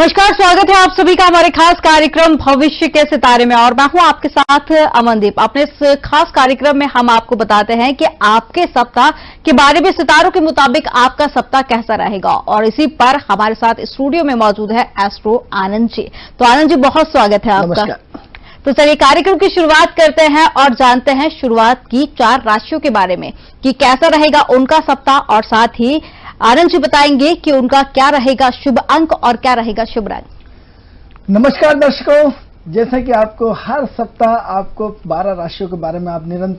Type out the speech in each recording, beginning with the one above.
नमस्कार, स्वागत है आप सभी का हमारे खास कार्यक्रम भविष्य के सितारे में। और मैं हूं आपके साथ अमनदीप। अपने इस खास कार्यक्रम में हम आपको बताते हैं कि आपके सप्ताह के बारे में सितारों के मुताबिक आपका सप्ताह कैसा रहेगा। और इसी पर हमारे साथ स्टूडियो में मौजूद है एस्ट्रो आनंद जी। तो आनंद जी, बहुत स्वागत है आपका। तो चलिए कार्यक्रम की शुरुआत करते हैं और जानते हैं शुरुआत की 4 राशियों के बारे में कि कैसा रहेगा उनका सप्ताह। और साथ ही आनंद जी बताएंगे कि उनका क्या रहेगा शुभ अंक और क्या रहेगा शुभ रंग। नमस्कार दर्शकों, जैसा कि आपको हर सप्ताह आपको 12 राशियों के बारे में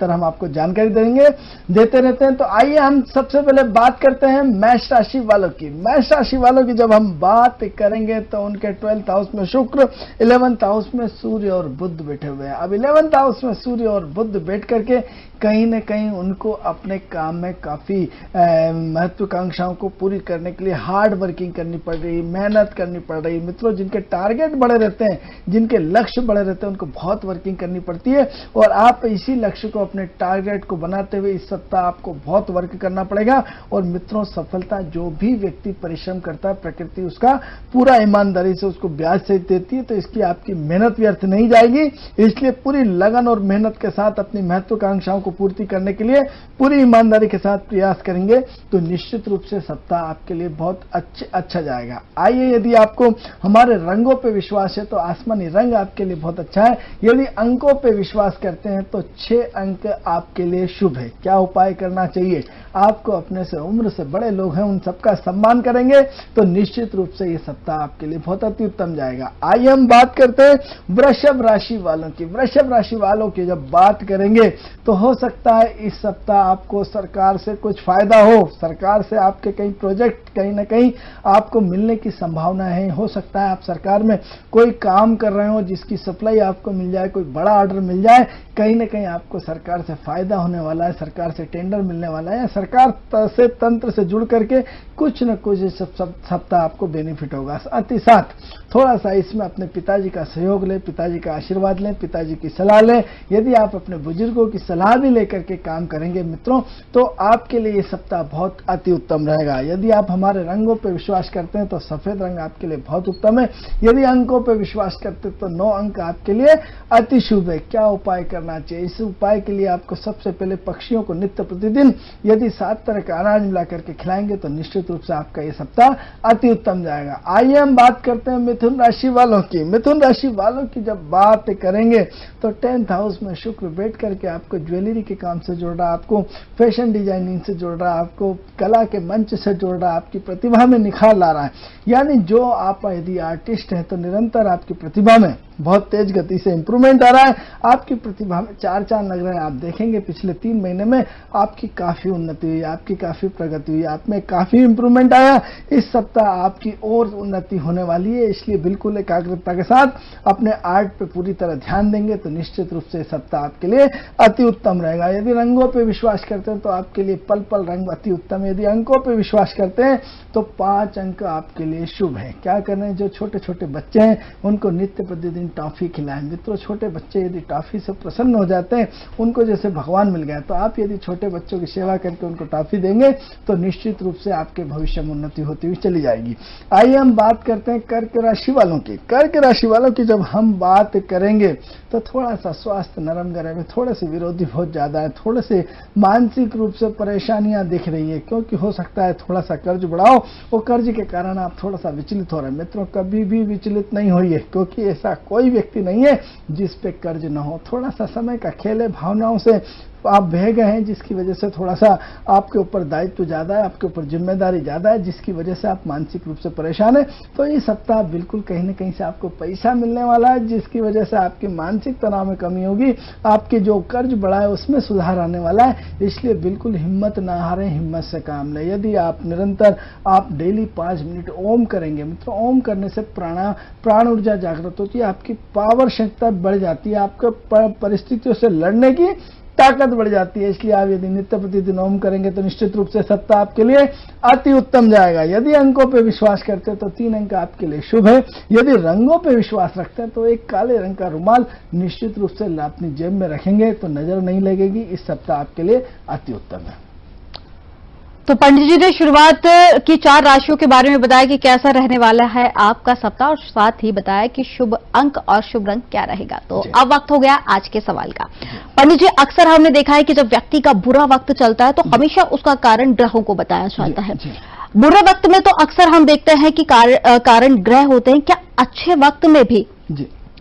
हम आपको जानकारी देते रहते हैं। तो आइए हम सबसे पहले बात करते हैं मेष राशि वालों की। मेष राशि वालों की जब हम बात करेंगे तो उनके 12th हाउस में शुक्र, 11th हाउस में सूर्य और बुध बैठे हुए हैं। अब 11th हाउस में सूर्य और बुध बैठ करके कहीं न कहीं उनको अपने काम में काफी महत्वाकांक्षाओं को पूरी करने के लिए हार्ड वर्किंग करनी पड़ रही, मेहनत करनी पड़ रही। मित्रों, जिनके टारगेट बड़े रहते हैं, जिनके लक्ष्य बड़े रहते हैं, उनको बहुत वर्किंग करनी पड़ती है। और आप इसी लक्ष्य को, अपने टारगेट को बनाते हुए इस सप्ताह आपको बहुत वर्क करना पड़ेगा। और मित्रों, सफलता जो भी व्यक्ति परिश्रम करता है, प्रकृति उसका पूरा ईमानदारी से उसको ब्याज सहित देती है। तो इसकी आपकी मेहनत व्यर्थ नहीं जाएगी। इसलिए पूरी लगन और मेहनत के साथ अपनी महत्वाकांक्षाओं को पूर्ति करने के लिए पूरी ईमानदारी के साथ प्रयास करेंगे तो निश्चित रूप से सप्ताह आपके लिए बहुत अच्छा जाएगा। आइए, यदि आपको हमारे रंगों पे विश्वास है तो आसमानी रंग आपके लिए बहुत अच्छा है। यदि अंकों पे विश्वास करते हैं तो 6 अंक आपके लिए शुभ है। क्या उपाय करना चाहिए? आपको अपने से उम्र से बड़े लोग हैं, उन सबका सम्मान करेंगे तो निश्चित रूप से ये सप्ताह आपके लिए बहुत अति उत्तम जाएगा। आइए हम बात करते हैं वृषभ राशि वालों की। वृषभ राशि वालों की जब बात करेंगे तो हो सकता है इस सप्ताह आपको सरकार से कुछ फायदा हो, सरकार से आपके कई प्रोजेक्ट कहीं ना कहीं आपको मिलने की संभावना है। हो सकता है आप सरकार में कोई काम कर रहे हो जिसकी सप्लाई आपको मिल जाए, कोई बड़ा ऑर्डर मिल जाए, कहीं ना कहीं आपको सरकार से फायदा होने वाला है, सरकार से टेंडर मिलने वाला है, सरकार से तंत्र से जुड़ करके कुछ न कुछ सप्ताह आपको बेनिफिट होगा। साथ ही साथ थोड़ा सा इसमें अपने पिताजी का सहयोग लें, पिताजी का आशीर्वाद लें, पिताजी की सलाह लें। यदि आप अपने बुजुर्गों की सलाह भी लेकर के काम करेंगे मित्रों तो आपके लिए ये सप्ताह बहुत अति उत्तम रहेगा। यदि आप हमारे रंगों पर विश्वास करते हैं तो सफेद रंग आपके लिए बहुत उत्तम है। यदि अंकों पर विश्वास करते हैं तो 9 अंक आपके लिए अति शुभ है। क्या उपाय करना चाहिए? इस उपाय के लिए आपको सबसे पहले पक्षियों को नित्य प्रतिदिन यदि 7 तरह का अनाज मिला करके खिलाएंगे तो निश्चित रूप से आपका ये सप्ताह अति उत्तम जाएगा। आइए हम बात करते हैं मिथुन राशि वालों की। मिथुन राशि वालों की जब बात करेंगे तो 10th हाउस में शुक्र बैठ करके आपको ज्वेलरी के काम से जोड़ रहा, आपको फैशन डिजाइनिंग से जोड़ रहा, आपको कला के मंच से जोड़ रहा, आपकी प्रतिभा में निखार ला रहा है। यानी जो आप यदि आर्टिस्ट हैं तो निरंतर आपकी प्रतिभा में बहुत तेज गति से इंप्रूवमेंट आ रहा है। आपकी प्रतिभा में 4 चांद लग रहे हैं। आप देखेंगे पिछले 3 महीने में आपकी काफी उन्नति हुई, आपकी काफी प्रगति हुई, आप में काफी इंप्रूवमेंट आया। इस सप्ताह आपकी और उन्नति होने वाली है। इसलिए बिल्कुल एकाग्रता के साथ अपने आर्ट पे पूरी तरह ध्यान देंगे तो निश्चित रूप से सप्ताह आपके लिए अति उत्तम रहेगा। यदि रंगों पे विश्वास करते हैं तो आपके लिए पल पल रंग अति उत्तम है। यदि अंकों पे विश्वास करते हैं तो 5 अंक आपके लिए शुभ है। क्या करना? जो छोटे छोटे बच्चे हैं उनको नित्य प्रतिदिन टॉफी खिलाएं। मित्रों, छोटे बच्चे यदि टॉफी से प्रसन्न हो जाते हैं, उनको जैसे भगवान मिल गया, तो आप यदि छोटे बच्चों की सेवा करके उनको टॉफी देंगे तो निश्चित रूप से आपके भविष्य में उन्नति होती हुई चली जाएगी। आइए हम बात करते हैं कर्क राशि वालों की। कर्क राशि वालों की जब हम बात करेंगे तो थोड़ा सा स्वास्थ्य नरम गरम है, थोड़े से विरोधी बहुत ज्यादा है, थोड़े से मानसिक रूप से परेशानियां दिख रही है, क्योंकि हो सकता है थोड़ा सा कर्ज बढ़ाओ और कर्ज के कारण आप थोड़ा सा विचलित हो रहे हैं। मित्रों, कभी भी विचलित नहीं होइए, क्योंकि ऐसा कोई व्यक्ति नहीं है जिस पे कर्ज न हो। थोड़ा सा समय का खेल है, भावनाओं से आप बह गए हैं, जिसकी वजह से थोड़ा सा आपके ऊपर दायित्व ज्यादा है, आपके ऊपर जिम्मेदारी ज्यादा है, जिसकी वजह से आप मानसिक रूप से परेशान है। तो ये सप्ताह बिल्कुल कहीं न कहीं से आपको पैसा मिलने वाला है, जिसकी वजह से आपकी मानसिक तनाव में कमी होगी, आपके जो कर्ज बढ़ा है उसमें सुधार आने वाला है। इसलिए बिल्कुल हिम्मत ना हारें, हिम्मत से काम लें। यदि आप निरंतर आप डेली 5 मिनट ओम करेंगे मित्रों, ओम करने से प्राण ऊर्जा जागृत होती है, आपकी पावर क्षमता बढ़ जाती है, आपके परिस्थितियों से लड़ने की ताकत बढ़ जाती है। इसलिए आप यदि नित्य प्रतिदिन ओम करेंगे तो निश्चित रूप से सप्ताह आपके लिए अति उत्तम जाएगा। यदि अंकों पे विश्वास करते हैं तो 3 अंक आपके लिए शुभ है। यदि रंगों पे विश्वास रखते हैं तो एक काले रंग का रुमाल निश्चित रूप से अपनी जेब में रखेंगे तो नजर नहीं लगेगी। इस सप्ताह आपके लिए अति उत्तम है। तो पंडित जी ने शुरुआत की 4 राशियों के बारे में बताया कि कैसा रहने वाला है आपका सप्ताह, और साथ ही बताया कि शुभ अंक और शुभ रंग क्या रहेगा। तो अब वक्त हो गया आज के सवाल का। पंडित जी, अक्सर हमने देखा है कि जब व्यक्ति का बुरा वक्त चलता है तो हमेशा उसका कारण ग्रहों को बताया जाता है। बुरे वक्त में तो अक्सर हम देखते हैं कि कारण ग्रह होते हैं, क्या अच्छे वक्त में भी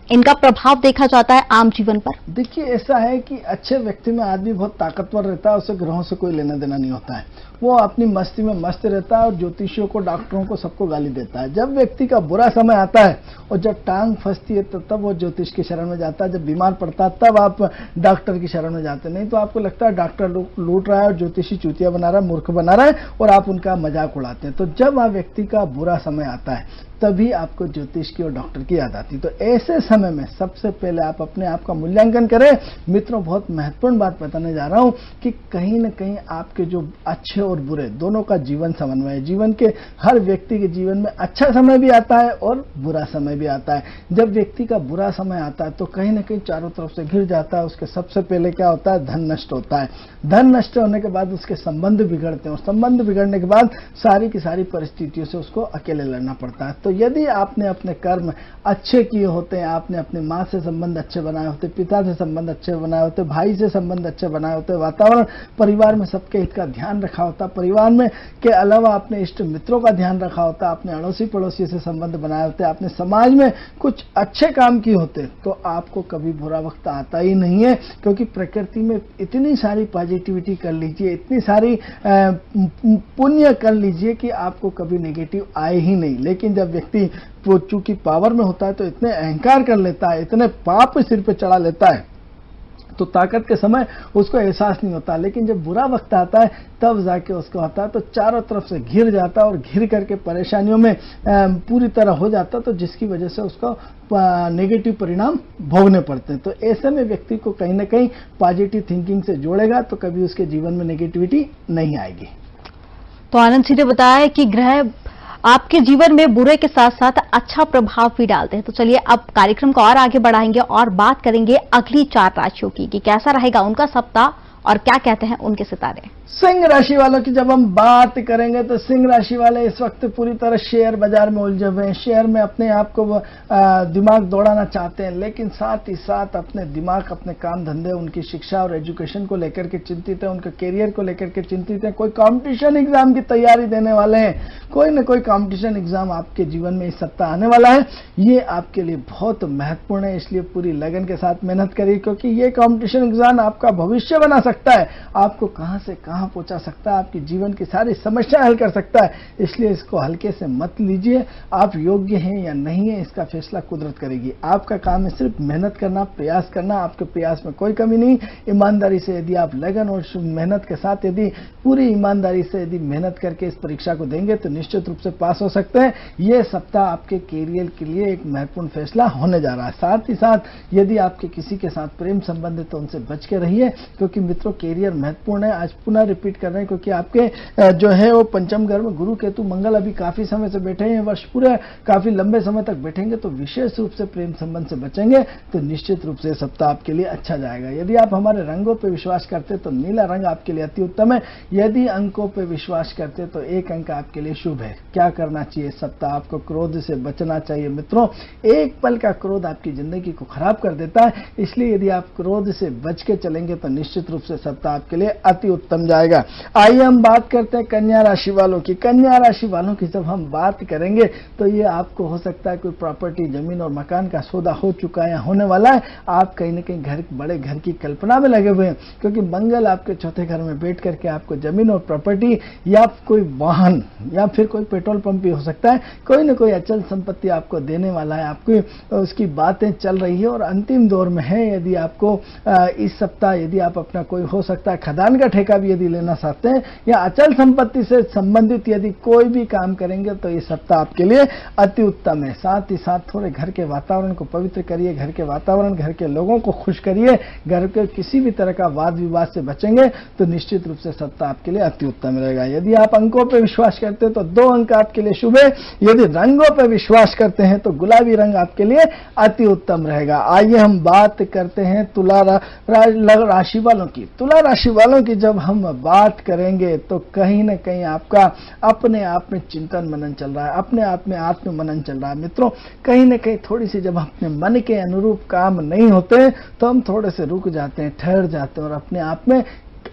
इनका प्रभाव देखा जाता है आम जीवन पर? देखिए, ऐसा है कि अच्छे व्यक्ति में आदमी बहुत ताकतवर रहता है, उसे ग्रहों से कोई लेना देना नहीं होता है, वो अपनी मस्ती में मस्त रहता है और ज्योतिषियों को, डॉक्टरों को, सबको गाली देता है। जब व्यक्ति का बुरा समय आता है और जब टांग फंसती है तब वो ज्योतिष की शरण में जाता है, जब बीमार पड़ता है तब आप डॉक्टर की शरण में जाते, नहीं तो आपको लगता है डॉक्टर लूट रहा है और ज्योतिषी चूतिया बना रहा है, मूर्ख बना रहा है, और आप उनका मजाक उड़ाते हैं। तो जब आप व्यक्ति का बुरा समय आता है तभी आपको ज्योतिष की और डॉक्टर की याद आती है। तो ऐसे समय में सबसे पहले आप अपने आप का मूल्यांकन करें। मित्रों, बहुत महत्वपूर्ण बात बताने जा रहा हूं कि कहीं न कहीं आपके जो अच्छे और बुरे दोनों का जीवन समन्वय है। जीवन के हर व्यक्ति के जीवन में अच्छा समय भी आता है और बुरा समय भी आता है। जब व्यक्ति का बुरा समय आता है तो कहीं न कहीं चारों तरफ से घिर जाता है। उसके सबसे पहले क्या होता है? धन नष्ट होता है। धन नष्ट होने के बाद उसके संबंध बिगड़ते हैं और संबंध बिगड़ने के बाद सारी की सारी परिस्थितियों से उसको अकेले लड़ना पड़ता है। तो यदि आपने अपने कर्म अच्छे किए होते हैं, आपने अपनी माँ से संबंध अच्छे बनाए होते, पिता से संबंध अच्छे बनाए होते, भाई से संबंध अच्छे बनाए होते, वातावरण परिवार में सबके हित का ध्यान रखा होता, परिवार में के अलावा आपने इष्ट मित्रों का ध्यान रखा होता, आपने अड़ोसी पड़ोसी से संबंध बनाए होते, आपने समाज में कुछ अच्छे काम किए होते, तो आपको कभी बुरा वक्त आता ही नहीं है। क्योंकि प्रकृति में इतनी सारी पॉजिटिविटी कर लीजिए, इतनी सारी पुण्य कर लीजिए कि आपको कभी नेगेटिव आए ही नहीं। लेकिन जब व्यक्ति वो चूंकि पावर में होता है तो इतने अहंकार कर लेता है, इतने पाप सिर पे चढ़ा लेता है, तो ताकत के समय उसको एहसास नहीं होता। लेकिन जब बुरा वक्त आता है तब जाके उसको आता है, तो चारों तरफ से घिर जाता है और घिर करके परेशानियों में पूरी तरह हो जाता है, तो जिसकी वजह से उसको नेगेटिव परिणाम भोगने पड़ते हैं। तो ऐसे में व्यक्ति को कहीं ना कहीं पॉजिटिव थिंकिंग से जोड़ेगा तो कभी उसके जीवन में नेगेटिविटी नहीं आएगी। तो आनंद जी ने बताया कि ग्रह आपके जीवन में बुरे के साथ साथ अच्छा प्रभाव भी डालते हैं। तो चलिए अब कार्यक्रम को और आगे बढ़ाएंगे और बात करेंगे अगली 4 राशियों की कि कैसा रहेगा उनका सप्ताह और क्या कहते हैं उनके सितारे। सिंह राशि वालों की जब हम बात करेंगे तो सिंह राशि वाले इस वक्त पूरी तरह शेयर बाजार में उलझे हुए हैं। शेयर में अपने आप को दिमाग दौड़ाना चाहते हैं, लेकिन साथ ही साथ अपने दिमाग, अपने काम धंधे, उनकी शिक्षा और एजुकेशन को लेकर के चिंतित है, उनके कैरियर को लेकर के चिंतित है। कोई कंपटीशन एग्जाम की तैयारी देने वाले हैं, कोई न कोई कंपटीशन एग्जाम आपके जीवन में इस सप्ताह आने वाला है। ये आपके लिए बहुत महत्वपूर्ण है, इसलिए पूरी लगन के साथ मेहनत करिए, क्योंकि ये कंपटीशन एग्जाम आपका भविष्य बना सकता है, आपको कहां से कहां पहुंचा सकता है, आपके जीवन की सारी समस्या हल कर सकता है। इसलिए इसको हल्के से मत लीजिए। आप योग्य हैं या नहीं है इसका फैसला कुदरत करेगी। आपका काम है सिर्फ मेहनत करना, प्रयास करना। आपके प्रयास में कोई कमी नहीं। ईमानदारी से यदि आप लगन और मेहनत के साथ यदि पूरी ईमानदारी से यदि मेहनत करके इस परीक्षा को देंगे तो निश्चित रूप से पास हो सकते हैं। यह सप्ताह आपके कैरियर के लिए एक महत्वपूर्ण फैसला होने जा रहा है। साथ ही साथ यदि आपके किसी के साथ प्रेम संबंध है तो उनसे बच के रहिए, क्योंकि मित्रों कैरियर महत्वपूर्ण है। आज पुनः रिपीट कर रहे हैं, क्योंकि आपके जो है वो पंचम घर में गुरु केतु मंगल अभी काफी समय से बैठे हैं, वर्ष पूरे काफी लंबे समय तक बैठेंगे, तो विशेष रूप से प्रेम संबंध से बचेंगे तो निश्चित रूप से सप्ताह आपके लिए अच्छा जाएगा। यदि आप हमारे रंगों पर विश्वास करते तो नीला रंग आपके लिए अति उत्तम है। यदि अंकों पर विश्वास करते तो 1 अंक आपके लिए शुभ है। क्या करना चाहिए सप्ताह? आपको क्रोध से बचना चाहिए मित्रों। एक पल का क्रोध आपकी जिंदगी को खराब कर देता है, इसलिए यदि आप क्रोध से बच के चलेंगे तो निश्चित रूप से सप्ताह आपके लिए अति उत्तम जाएगा। आइए हम बात करते हैं कन्या राशि वालों की। कन्या राशि वालों की जब हम बात करेंगे तो ये आपको हो सकता है कोई प्रॉपर्टी, जमीन और मकान का सौदा हो चुका है या होने वाला है। आप कहीं न कहीं बड़े घर की कल्पना में लगे हुए हैं, क्योंकि मंगल आपके चौथे घर में बैठ करके आपको जमीन और प्रॉपर्टी या कोई वाहन या फिर कोई पेट्रोल पंप भी हो सकता है, कोई न कोई अचल संपत्ति आपको देने वाला है। आपको उसकी बातें चल रही है और अंतिम दौर में है। यदि आपको इस सप्ताह यदि आप अपना कोई हो सकता है खदान का ठेका भी यदि लेना चाहते हैं या अचल संपत्ति से संबंधित यदि कोई भी काम करेंगे तो ये सप्ताह आपके लिए अति उत्तम है। साथ ही साथ थोड़े घर के वातावरण को पवित्र करिए, घर के वातावरण, घर के लोगों को खुश करिए। घर के किसी भी तरह का वाद विवाद से बचेंगे तो निश्चित रूप से सप्ताह आपके लिए अति उत्तम रहेगा। यदि आप अंकों पर विश्वास करते हैं तो 2 अंक आपके लिए शुभ है। यदि रंगों पर विश्वास करते हैं तो गुलाबी रंग आपके लिए अति उत्तम रहेगा। आइए हम बात करते हैं तुला राशि वालों की। तुला राशि वालों की जब हम बात करेंगे तो कहीं ना कहीं आपका अपने आप में चिंतन मनन चल रहा है, अपने आप में आत्म मनन चल रहा है। मित्रों, कहीं ना कहीं थोड़ी सी जब अपने मन के अनुरूप काम नहीं होते तो हम थोड़े से रुक जाते हैं, ठहर जाते हैं और अपने आप में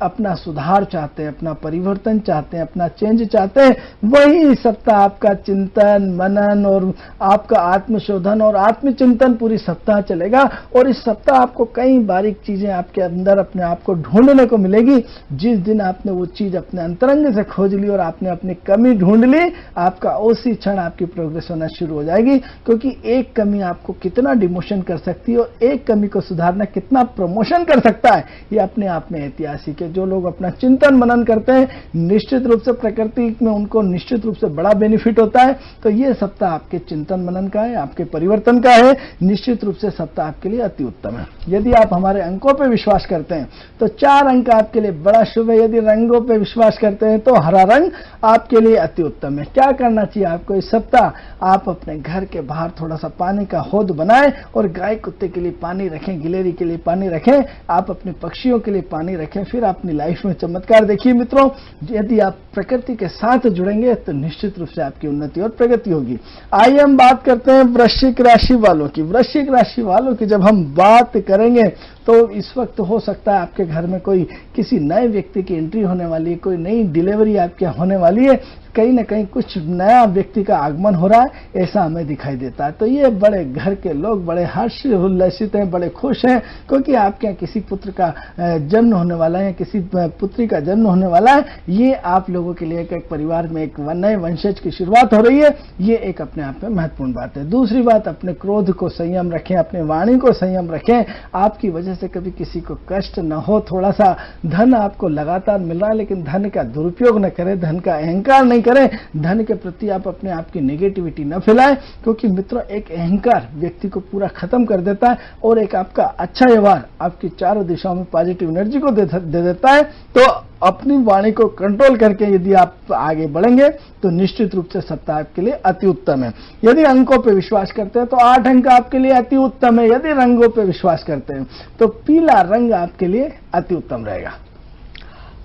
अपना सुधार चाहते हैं, अपना परिवर्तन चाहते हैं, अपना चेंज चाहते हैं। वही सप्ताह आपका चिंतन मनन और आपका आत्मशोधन और आत्मचिंतन पूरी सप्ताह चलेगा। और इस सप्ताह आपको कई बारीक चीजें आपके अंदर अपने आप को ढूंढने को मिलेगी। जिस दिन आपने वो चीज अपने अंतरंग से खोज ली और आपने अपनी कमी ढूंढ ली, आपका उसी क्षण आपकी प्रोग्रेस होना शुरू हो जाएगी। क्योंकि एक कमी आपको कितना डिमोशन कर सकती है और एक कमी को सुधारना कितना प्रमोशन कर सकता है, ये अपने आप में ऐतिहासिक है। जो लोग अपना चिंतन मनन करते हैं, निश्चित रूप से प्रकृति में उनको निश्चित रूप से बड़ा बेनिफिट होता है। तो ये सप्ताह आपके चिंतन मनन का है, आपके परिवर्तन का है। निश्चित रूप से सप्ताह आपके लिए अति उत्तम है। यदि आप हमारे अंकों पर विश्वास करते हैं तो 4 अंक आपके लिए बड़ा शुभ है। यदि रंगों पर विश्वास करते हैं तो हरा रंग आपके लिए अति उत्तम है। क्या करना चाहिए आपको इस सप्ताह? आप अपने घर के बाहर थोड़ा सा पानी का हौद बनाएं और गाय कुत्ते के लिए पानी रखें, गिलेरी के लिए पानी रखें, आप अपने पक्षियों के लिए पानी रखें। फिर अपनी लाइफ में चमत्कार देखिए। मित्रों, यदि आप प्रकृति के साथ जुड़ेंगे तो निश्चित रूप से आपकी उन्नति और प्रगति होगी। आइए हम बात करते हैं वृश्चिक राशि वालों की। वृश्चिक राशि वालों की जब हम बात करेंगे तो इस वक्त हो सकता है आपके घर में कोई किसी नए व्यक्ति की एंट्री होने वाली है, कोई नई डिलीवरी आपके होने वाली है, कहीं ना कहीं कुछ नया व्यक्ति का आगमन हो रहा है, ऐसा हमें दिखाई देता है। तो ये बड़े घर के लोग बड़े हर्ष उल्लसित हैं, बड़े खुश हैं, क्योंकि आपके यहाँ किसी पुत्र का जन्म होने वाला है, किसी पुत्री का जन्म होने वाला है। ये आप लोगों के लिए एक परिवार में एक नए वंशज की शुरुआत हो रही है। ये एक अपने आप में महत्वपूर्ण बात है। दूसरी बात, अपने क्रोध को संयम रखें, अपने वाणी को संयम रखें। आपकी वजह से कभी किसी को कष्ट न हो। थोड़ा सा धन आपको लगातार मिल रहा है, लेकिन धन का दुरुपयोग न करें, धन का अहंकार नहीं करें, धन के प्रति आप अपने आप की नेगेटिविटी न फैलाएं। क्योंकि मित्रों, एक अहंकार व्यक्ति को पूरा खत्म कर देता है और एक आपका अच्छा व्यवहार आपकी चारों दिशाओं में पॉजिटिव एनर्जी को दे देता है। तो अपनी वाणी को कंट्रोल करके यदि आप आगे बढ़ेंगे तो निश्चित रूप से सप्ताह आपके लिए अति उत्तम है। यदि अंकों पे विश्वास करते हैं तो 8 अंक आपके लिए अति उत्तम है। यदि रंगों पे विश्वास करते हैं तो पीला रंग आपके लिए अति उत्तम रहेगा।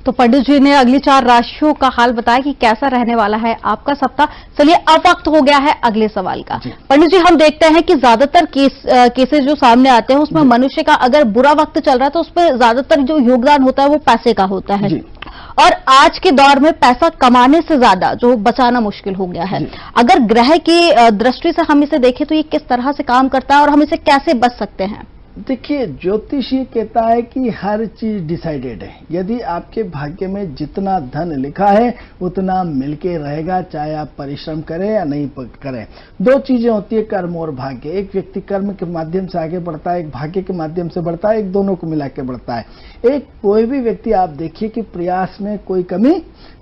तो पंडित जी ने अगली 4 राशियों का हाल बताया कि कैसा रहने वाला है आपका सप्ताह। चलिए, अब वक्त हो गया है अगले सवाल का। पंडित जी, हम देखते हैं कि ज्यादातर केसेस जो सामने आते हैं उसमें मनुष्य का अगर बुरा वक्त चल रहा है तो उसमें ज्यादातर जो योगदान होता है वो पैसे का होता है। और आज के दौर में पैसा कमाने से ज्यादा जो बचाना मुश्किल हो गया है। अगर ग्रह की दृष्टि से हम इसे देखें तो ये किस तरह से काम करता है और हम इसे कैसे बच सकते हैं? देखिए, ज्योतिष ये कहता है कि हर चीज डिसाइडेड है। यदि आपके भाग्य में जितना धन लिखा है उतना मिलके रहेगा, चाहे आप परिश्रम करें या नहीं करें। 2 चीजें होती है, कर्म और भाग्य। एक व्यक्ति कर्म के माध्यम से आगे बढ़ता है, एक भाग्य के माध्यम से बढ़ता है, एक दोनों को मिला के बढ़ता है। एक कोई भी व्यक्ति आप देखिए कि प्रयास में कोई कमी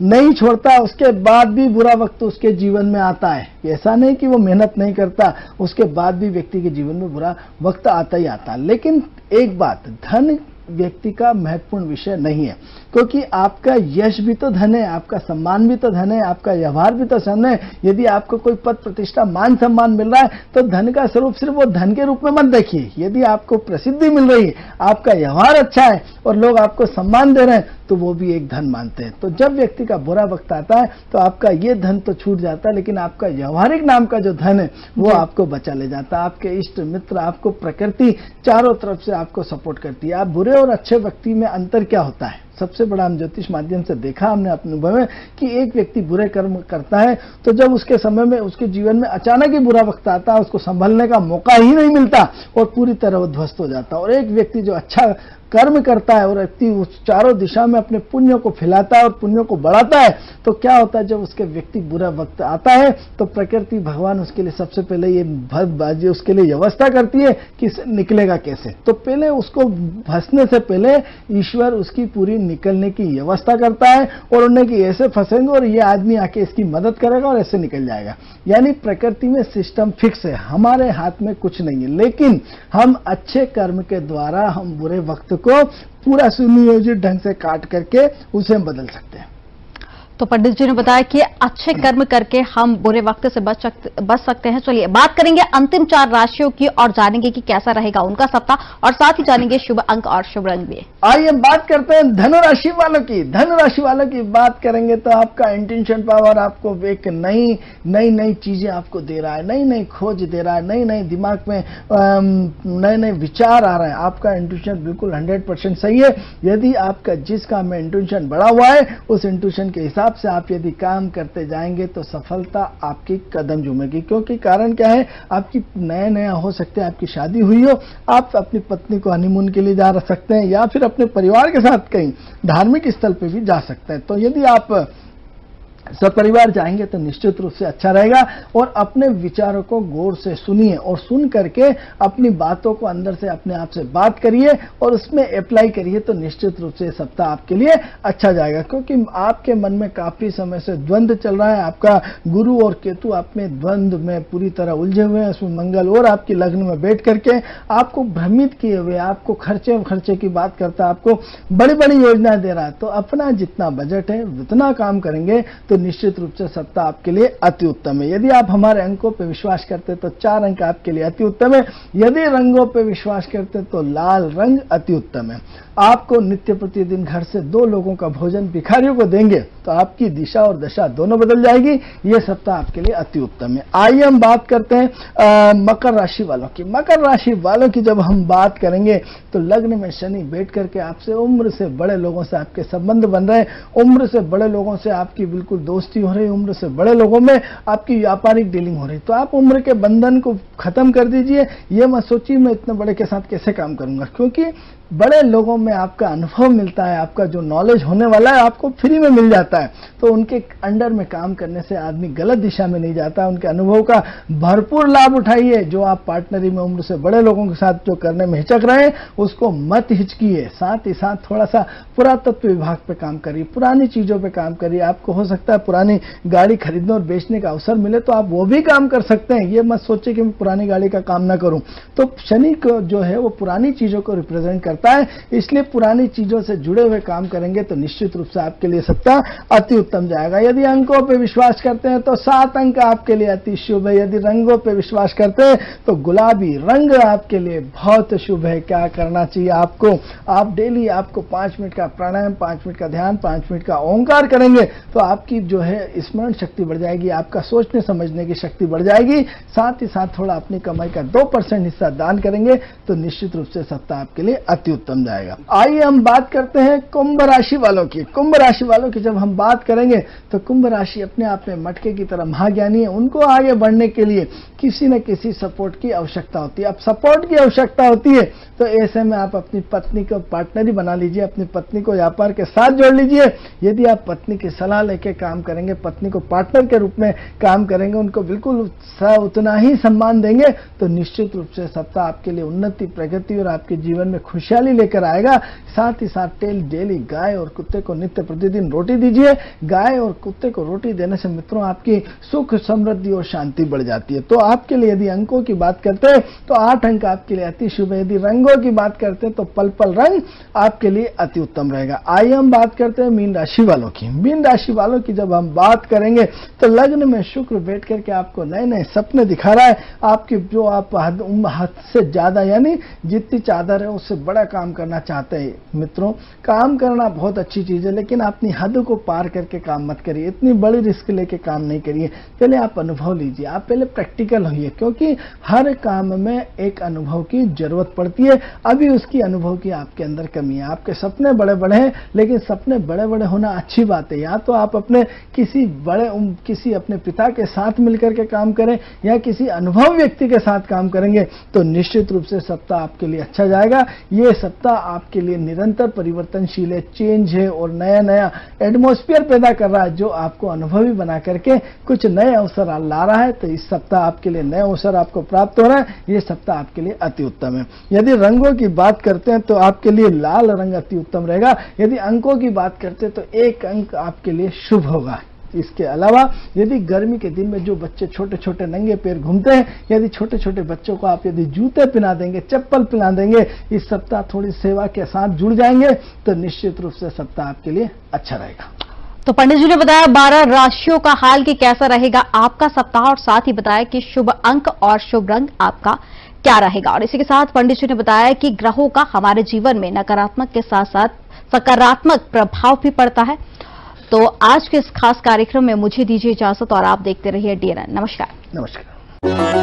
नहीं छोड़ता, उसके बाद भी बुरा वक्त उसके जीवन में आता है। ऐसा नहीं कि वो मेहनत नहीं करता, उसके बाद भी व्यक्ति के जीवन में बुरा वक्त आता ही आता है। लेकिन एक बात, धन व्यक्ति का महत्वपूर्ण विषय नहीं है, क्योंकि आपका यश भी तो धन है, आपका सम्मान भी तो धन है, आपका व्यवहार भी तो धन है। यदि आपको कोई पद प्रतिष्ठा मान सम्मान मिल रहा है तो धन का स्वरूप सिर्फ वो धन के रूप में मत देखिए। यदि आपको प्रसिद्धि मिल रही है, आपका व्यवहार अच्छा है और लोग आपको सम्मान दे रहे हैं तो वो भी एक धन मानते हैं। तो जब व्यक्ति का बुरा वक्त आता है तो आपका ये धन तो छूट जाता है, लेकिन आपका व्यवहारिक नाम का जो धन है वो आपको बचा ले जाता है। आपके इष्ट मित्र, आपको प्रकृति चारों तरफ से आपको सपोर्ट करती है। आप बुरे और अच्छे व्यक्ति में अंतर क्या होता है? सबसे बड़ा हम ज्योतिष माध्यम से देखा हमने अपने अनुभव में कि एक व्यक्ति बुरे कर्म करता है तो जब उसके समय में उसके जीवन में अचानक ही बुरा वक्त आता है, उसको संभलने का मौका ही नहीं मिलता और पूरी तरह वो ध्वस्त हो जाता है। और एक व्यक्ति जो अच्छा कर्म करता है और व्यक्ति उस चारों दिशा में अपने पुण्यों को फैलाता है और पुण्यों को बढ़ाता है, तो क्या होता है, जब उसके व्यक्ति बुरा वक्त आता है तो प्रकृति भगवान उसके लिए सबसे पहले ये भदबाजी उसके लिए व्यवस्था करती है कि निकलेगा कैसे। तो पहले उसको फंसने से पहले ईश्वर उसकी पूरी निकलने की व्यवस्था करता है और उन्हें कि ऐसे फंसेंगे और ये आदमी आके इसकी मदद करेगा और ऐसे निकल जाएगा। यानी प्रकृति में सिस्टम फिक्स है, हमारे हाथ में कुछ नहीं है। लेकिन हम अच्छे कर्म के द्वारा हम बुरे वक्त को पूरा सुनियोजित ढंग से काट करके उसे बदल सकते हैं। तो पंडित जी ने बताया कि अच्छे कर्म करके हम बुरे वक्त से बच सकते हैं। चलिए बात करेंगे अंतिम 4 राशियों की और जानेंगे कि कैसा रहेगा उनका सप्ताह, और साथ ही जानेंगे शुभ अंक और शुभ रंग भी। आइए बात करते हैं धनु राशि वालों की। धनु राशि वालों की बात करेंगे तो आपका इंटेंशन पावर आपको एक नई चीजें आपको दे रहा है, नई खोज दे रहा है, नई दिमाग में नए विचार आ रहे हैं। आपका इंट्यूशन बिल्कुल 100% सही है। यदि आपका जिस काम में इंट्यूशन बढ़ा हुआ है उस इंट्यूशन के हिसाब से आप यदि काम करते जाएंगे तो सफलता आपकी कदम चूमेगी। क्योंकि कारण क्या है, आपकी नया हो सकता है आपकी शादी हुई हो, आप अपनी पत्नी को हनीमून के लिए जा सकते हैं या फिर अपने परिवार के साथ कहीं धार्मिक स्थल पे भी जा सकते हैं। तो यदि आप सपरिवार जाएंगे तो निश्चित रूप से अच्छा रहेगा। और अपने विचारों को गौर से सुनिए और सुन करके अपनी बातों को अंदर से अपने आप से बात करिए और उसमें अप्लाई करिए तो निश्चित रूप से सप्ताह आपके लिए अच्छा जाएगा। क्योंकि आपके मन में काफी समय से द्वंद्व चल रहा है। आपका गुरु और केतु आप में द्वंद्व में पूरी तरह उलझे हुए हैं। उसमें मंगल और आपकी लग्न में बैठ करके आपको भ्रमित किए हुए, आपको खर्चे की बात करता है, आपको बड़ी योजना दे रहा है। तो अपना जितना बजट है उतना काम करेंगे तो निश्चित रूप से सप्ताह आपके लिए अति उत्तम है। यदि आप हमारे अंकों पर विश्वास करते तो 4 अंक आपके लिए अति उत्तम है। यदि रंगों पर विश्वास करते तो लाल रंग अति उत्तम है। आपको नित्य प्रतिदिन घर से 2 लोगों का भोजन भिखारियों को देंगे तो आपकी दिशा और दशा दोनों बदल जाएगी। यह सप्ताह आपके लिए अति उत्तम है। आइए हम बात करते हैं मकर राशि वालों की। मकर राशि वालों की जब हम बात करेंगे तो लग्न में शनि बैठ करके आपसे उम्र से बड़े लोगों से आपके संबंध बन रहे हैं। उम्र से बड़े लोगों से आपकी बिल्कुल दोस्ती हो रही है। उम्र से बड़े लोगों में आपकी व्यापारिक डीलिंग हो रही है। तो आप उम्र के बंधन को खत्म कर दीजिए। ये मत सोचिए मैं इतने बड़े के साथ कैसे काम करूंगा, क्योंकि बड़े लोगों में आपका अनुभव मिलता है, आपका जो नॉलेज होने वाला है आपको फ्री में मिल जाता है। तो उनके अंडर में काम करने से आदमी गलत दिशा में नहीं जाता। उनके अनुभव का भरपूर लाभ उठाइए। जो आप पार्टनरी में उम्र से बड़े लोगों के साथ जो करने में हिचक रहे हैं उसको मत हिचकिए। साथ ही साथ थोड़ा सा पुरातत्व विभाग पे काम करिए, पुरानी चीजों पे काम करिए। आपको हो सकता है पुरानी गाड़ी खरीदने और बेचने का अवसर मिले तो आप वो भी काम कर सकते हैं। ये मत सोचिए कि मैं पुरानी गाड़ी का काम ना करूं। तो शनि को जो है वो पुरानी चीजों को रिप्रेजेंट करता है, इसलिए पुरानी चीजों से जुड़े हुए काम करेंगे तो निश्चित रूप से आपके लिए सप्ताह अति उत्तम जाएगा। यदि अंकों पे विश्वास करते हैं तो 7 अंक आपके लिए अति शुभ है। यदि रंगों पे विश्वास करते हैं तो गुलाबी रंग आपके लिए बहुत शुभ है। क्या करना चाहिए आपको, आप डेली आपको 5 मिनट का प्राणायाम, 5 मिनट का ध्यान, 5 मिनट का ओंकार करेंगे तो आपकी जो है स्मरण शक्ति बढ़ जाएगी, आपका सोचने समझने की शक्ति बढ़ जाएगी। साथ ही साथ थोड़ा अपनी कमाई का 2% हिस्सा दान करेंगे तो निश्चित रूप से सप्ताह आपके लिए अति उत्तम जाएगा। आइए हम बात करते हैं कुंभ राशि वालों की। कुंभ राशि वालों की जब हम बात करेंगे तो कुंभ राशि अपने आप में मटके की तरह महाज्ञानी है। उनको आगे बढ़ने के लिए किसी न किसी सपोर्ट की आवश्यकता होती है। अब सपोर्ट की आवश्यकता होती है तो ऐसे में आप अपनी पत्नी को पार्टनरी बना लीजिए, अपनी पत्नी को व्यापार के साथ जोड़ लीजिए। यदि आप पत्नी की सलाह लेके काम करेंगे, पत्नी को पार्टनर के रूप में काम करेंगे, उनको बिल्कुल उतना ही सम्मान देंगे तो निश्चित रूप से सप्ताह आपके लिए उन्नति, प्रगति और आपके जीवन में खुशहाली लेकर आएगा। साथ ही साथ डेली गाय और कुत्ते को नित्य प्रतिदिन रोटी दीजिए। गाय और कुत्ते को रोटी देने से मित्रों आपकी सुख, समृद्धि और शांति बढ़ जाती है। तो आपके लिए यदि अंकों की बात करते हैं तो 8 अंक आपके लिए अति शुभ है। यदि रंगों की बात करते हैं तो पल रंग आपके लिए अति उत्तम रहेगा। आइए हम बात करते हैं मीन राशि वालों की। मीन राशि वालों की जब हम बात करेंगे तो लग्न में शुक्र बैठ करके आपको नए सपने दिखा रहा है। आपकी जो आप हद से ज्यादा यानी जितनी चादर है उससे बड़ा काम करना चाहते हैं। मित्रों, काम करना बहुत अच्छी चीज है लेकिन अपनी हद को पार करके काम मत करिए। इतनी बड़ी रिस्क लेके काम नहीं करिए। पहले आप अनुभव लीजिए, आप पहले प्रैक्टिकल होइए, क्योंकि हर काम में एक अनुभव की जरूरत पड़ती है। अभी उसकी अनुभव की आपके अंदर कमी है। आपके सपने बड़े बड़े हैं लेकिन सपने बड़े बड़े होना अच्छी बात है। या तो आप अपने किसी अपने पिता के साथ मिलकर के काम करें या किसी अनुभव व्यक्ति के साथ काम करेंगे तो निश्चित रूप से सप्ताह आपके लिए अच्छा जाएगा। ये सप्ताह आपके लिए निरंतर परिवर्तनशील है, चेंज है और नया एटमॉस्फेयर पैदा कर रहा है जो आपको अनुभवी बना करके कुछ नए अवसर ला रहा है। तो इस सप्ताह आपके लिए नए अवसर आपको प्राप्त हो रहा है। ये सप्ताह आपके लिए अति उत्तम है। यदि रंगों की बात करते हैं तो आपके लिए लाल रंग अति उत्तम रहेगा। यदि अंकों की बात करते हैं तो 1 अंक आपके लिए शुभ होगा। इसके अलावा यदि गर्मी के दिन में जो बच्चे छोटे छोटे नंगे पैर घूमते हैं, यदि छोटे छोटे बच्चों को आप यदि जूते पहना देंगे, चप्पल पहना देंगे, इस सप्ताह थोड़ी सेवा के साथ जुड़ जाएंगे तो निश्चित रूप से सप्ताह आपके लिए अच्छा रहेगा। तो पंडित जी ने बताया 12 राशियों का हाल कि कैसा रहेगा आपका सप्ताह, और साथ ही बताया कि शुभ अंक और शुभ रंग आपका क्या रहेगा। और इसी के साथ पंडित जी ने बताया कि ग्रहों का हमारे जीवन में नकारात्मक के साथ साथ सकारात्मक प्रभाव भी पड़ता है। तो आज के इस खास कार्यक्रम में मुझे दीजिए इजाजत और आप देखते रहिए DNN। नमस्कार। नमस्कार।